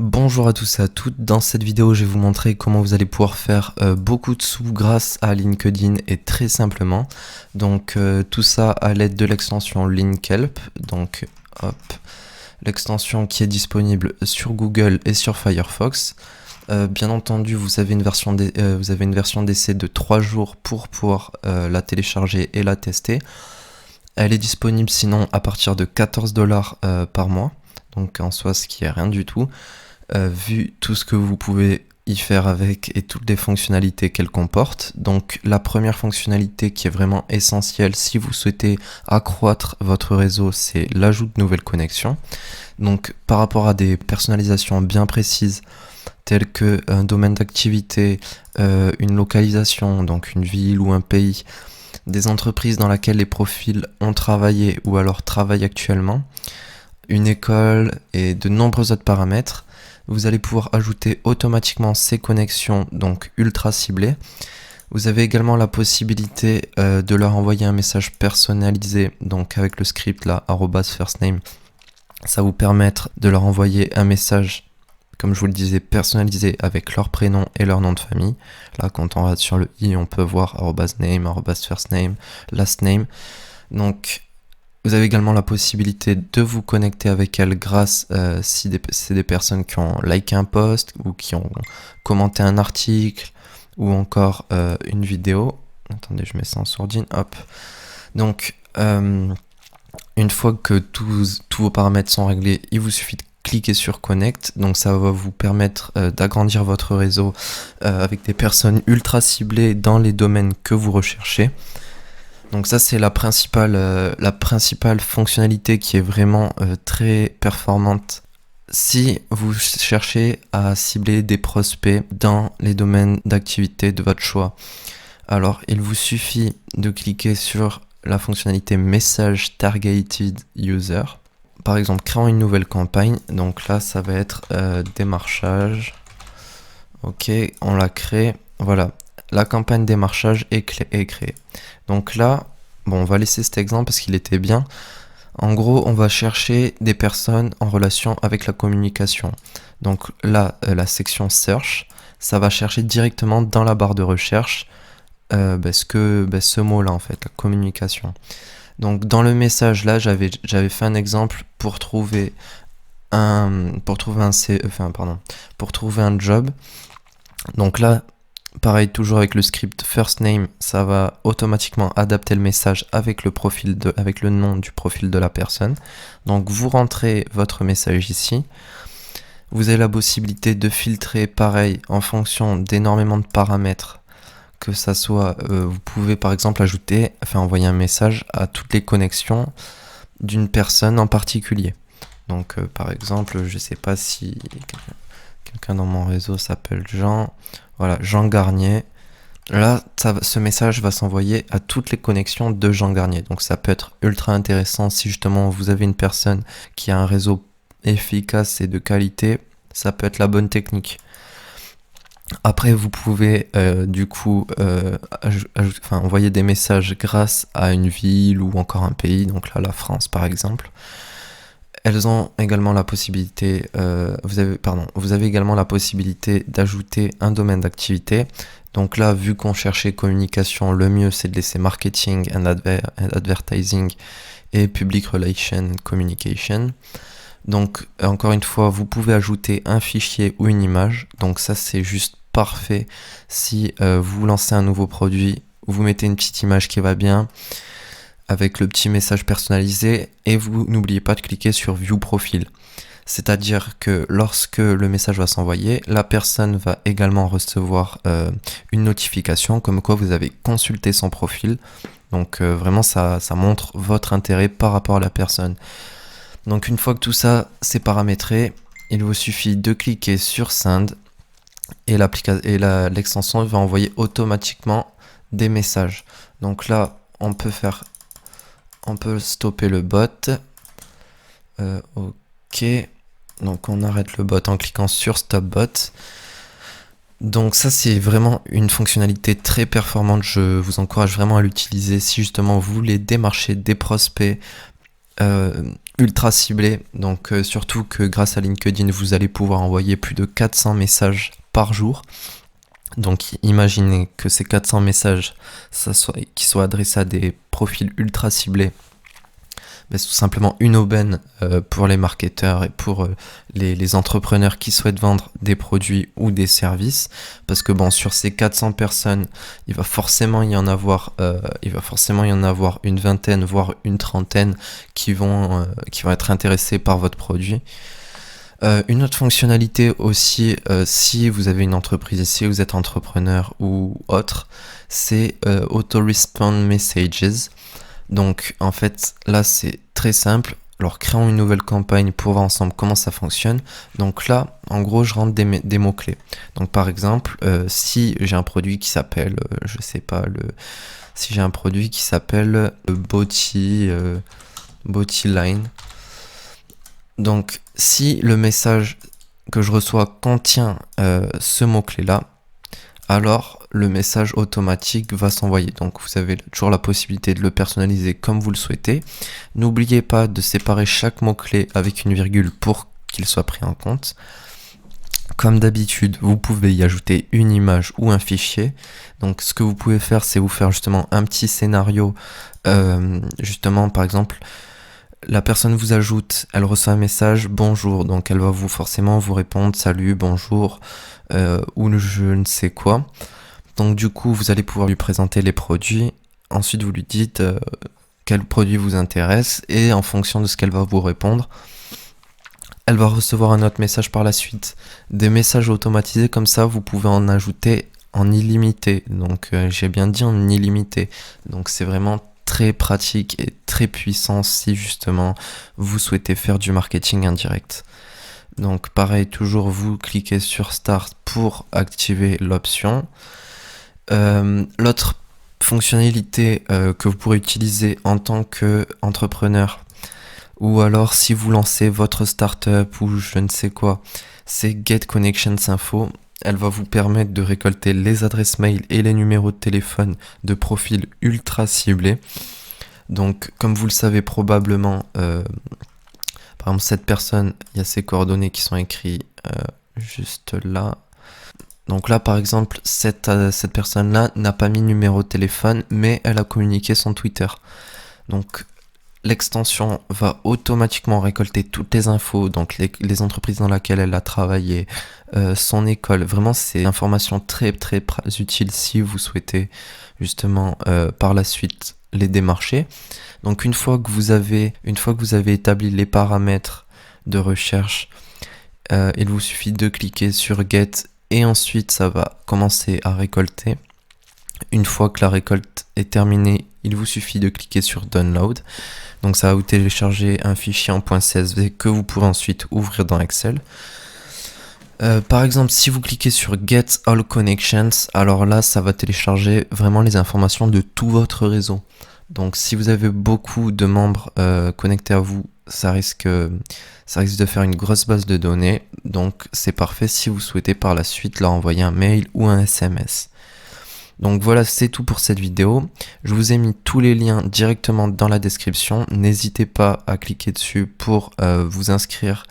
Bonjour à tous et à toutes, dans cette vidéo je vais vous montrer comment vous allez pouvoir faire beaucoup de sous grâce à LinkedIn et très simplement. Donc tout ça à l'aide de l'extension Linkhelp, donc hop, l'extension qui est disponible sur Google et sur Firefox. Bien entendu vous avez une version d'essai de 3 jours pour pouvoir la télécharger et la tester. Elle est disponible sinon à partir de 14$ par mois, donc en soi ce qui est rien du tout. Vu tout ce que vous pouvez y faire avec et toutes les fonctionnalités qu'elle comporte. Donc la première fonctionnalité qui est vraiment essentielle si vous souhaitez accroître votre réseau, c'est l'ajout de nouvelles connexions. Donc par rapport à des personnalisations bien précises telles que un domaine d'activité, une localisation, donc une ville ou un pays, des entreprises dans lesquelles les profils ont travaillé ou alors travaillent actuellement, une école et de nombreux autres paramètres. Vous allez pouvoir ajouter automatiquement ces connexions, donc ultra ciblées. Vous avez également la possibilité de leur envoyer un message personnalisé, donc avec le script là, @firstname. Ça vous permettre de leur envoyer un message, comme je vous le disais, personnalisé avec leur prénom et leur nom de famille. Là, quand on regarde sur le i, on peut voir @name, @firstname, lastname. Donc, vous avez également la possibilité de vous connecter avec elle grâce si c'est des personnes qui ont liké un post ou qui ont commenté un article ou encore une vidéo. Attendez, je mets ça en sourdine. Hop. Donc, une fois que tous vos paramètres sont réglés, il vous suffit de cliquer sur Connect. Donc, ça va vous permettre d'agrandir votre réseau avec des personnes ultra ciblées dans les domaines que vous recherchez. Donc ça c'est la principale fonctionnalité qui est vraiment très performante si vous cherchez à cibler des prospects dans les domaines d'activité de votre choix. Alors il vous suffit de cliquer sur la fonctionnalité Message Targeted User. Par exemple, créant une nouvelle campagne, donc là ça va être démarchage. Ok, on la crée, voilà. La campagne démarchage est créée. Donc là, bon, on va laisser cet exemple parce qu'il était bien. En gros, on va chercher des personnes en relation avec la communication. Donc là, la section Search, ça va chercher directement dans la barre de recherche ce mot-là en fait, la communication. Donc dans le message là, j'avais fait un exemple pour trouver un job. Donc là, pareil, toujours avec le script firstname, ça va automatiquement adapter le message avec le nom du profil de la personne. Donc vous rentrez votre message ici. Vous avez la possibilité de filtrer pareil en fonction d'énormément de paramètres. Que ça soit, vous pouvez par exemple envoyer un message à toutes les connexions d'une personne en particulier. Donc par exemple, je sais pas si quelqu'un dans mon réseau s'appelle Jean. Voilà, Jean Garnier. Là, ce message va s'envoyer à toutes les connexions de Jean Garnier. Donc ça peut être ultra intéressant si justement vous avez une personne qui a un réseau efficace et de qualité. Ça peut être la bonne technique. Après, vous pouvez envoyer des messages grâce à une ville ou encore un pays. Donc là, la France par exemple. Elles ont également la possibilité, vous avez également la possibilité d'ajouter un domaine d'activité. Donc là, vu qu'on cherchait communication, le mieux c'est de laisser marketing and advertising et public relations and communication. Donc encore une fois, vous pouvez ajouter un fichier ou une image. Donc ça c'est juste parfait si vous lancez un nouveau produit, vous mettez une petite image qui va bien, avec le petit message personnalisé, et vous n'oubliez pas de cliquer sur View Profil. C'est-à-dire que lorsque le message va s'envoyer, la personne va également recevoir une notification comme quoi vous avez consulté son profil. Donc vraiment ça montre votre intérêt par rapport à la personne. Donc une fois que tout ça c'est paramétré, il vous suffit de cliquer sur Send et l'extension va envoyer automatiquement des messages. Donc là on peut stopper le bot. Ok. Donc on arrête le bot en cliquant sur Stop Bot. Donc ça c'est vraiment une fonctionnalité très performante. Je vous encourage vraiment à l'utiliser si justement vous voulez démarcher des prospects ultra ciblé, donc surtout que grâce à LinkedIn, vous allez pouvoir envoyer plus de 400 messages par jour. Donc imaginez que ces 400 messages qui soient adressés à des profils ultra ciblés, c'est tout simplement une aubaine pour les marketeurs et pour les entrepreneurs qui souhaitent vendre des produits ou des services. Parce que bon, sur ces 400 personnes, il va forcément y en avoir une vingtaine, voire une trentaine qui vont être intéressés par votre produit. Une autre fonctionnalité aussi, si vous avez une entreprise, si vous êtes entrepreneur ou autre, c'est Auto-Respond Messages. Donc en fait là c'est très simple. Alors créons une nouvelle campagne pour voir ensemble comment ça fonctionne. Donc là en gros je rentre des mots-clés. Donc par exemple si j'ai un produit qui s'appelle si j'ai un produit qui s'appelle Body Line. Donc si le message que je reçois contient ce mot-clé là, alors le message automatique va s'envoyer. Donc vous avez toujours la possibilité de le personnaliser comme vous le souhaitez. N'oubliez pas de séparer chaque mot-clé avec une virgule pour qu'il soit pris en compte. Comme d'habitude, vous pouvez y ajouter une image ou un fichier. Donc ce que vous pouvez faire, c'est vous faire justement un petit scénario. Justement, par exemple, la personne vous ajoute, elle reçoit un message bonjour, donc elle va forcément vous répondre salut, bonjour, ou je ne sais quoi. Donc du coup vous allez pouvoir lui présenter les produits, ensuite vous lui dites quel produit vous intéresse, et en fonction de ce qu'elle va vous répondre, elle va recevoir un autre message par la suite. Des messages automatisés comme ça, vous pouvez en ajouter en illimité, donc j'ai bien dit en illimité, donc c'est vraiment très pratique et très puissant si justement vous souhaitez faire du marketing indirect. Donc pareil, toujours vous cliquez sur Start pour activer l'option. L'autre fonctionnalité que vous pourrez utiliser en tant qu'entrepreneur, ou alors si vous lancez votre startup ou je ne sais quoi, c'est Get Connections Info. Elle va vous permettre de récolter les adresses mail et les numéros de téléphone de profils ultra ciblés. Donc, comme vous le savez probablement, par exemple, cette personne, il y a ses coordonnées qui sont écrites juste là. Donc là, par exemple, cette personne-là n'a pas mis numéro de téléphone, mais elle a communiqué son Twitter. Donc, l'extension va automatiquement récolter toutes les infos, donc les entreprises dans lesquelles elle a travaillé, son école. Vraiment, c'est une information très très utile si vous souhaitez justement par la suite les démarcher. Donc une fois que vous avez établi les paramètres de recherche, il vous suffit de cliquer sur Get et ensuite ça va commencer à récolter. Une fois que la récolte est terminée, il vous suffit de cliquer sur Download. Donc ça va vous télécharger un fichier en .csv que vous pourrez ensuite ouvrir dans Excel. Par exemple, si vous cliquez sur Get All Connections, alors là, ça va télécharger vraiment les informations de tout votre réseau. Donc si vous avez beaucoup de membres connectés à vous, ça risque de faire une grosse base de données. Donc c'est parfait si vous souhaitez par la suite leur envoyer un mail ou un SMS. Donc voilà, c'est tout pour cette vidéo. Je vous ai mis tous les liens directement dans la description. N'hésitez pas à cliquer dessus pour vous inscrire,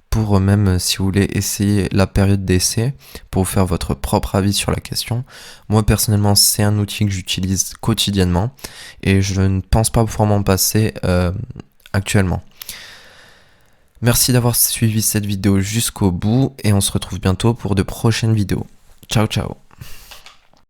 pour même si vous voulez essayer la période d'essai, pour vous faire votre propre avis sur la question. Moi personnellement, c'est un outil que j'utilise quotidiennement et je ne pense pas pouvoir m'en passer actuellement. Merci d'avoir suivi cette vidéo jusqu'au bout et on se retrouve bientôt pour de prochaines vidéos. Ciao ciao.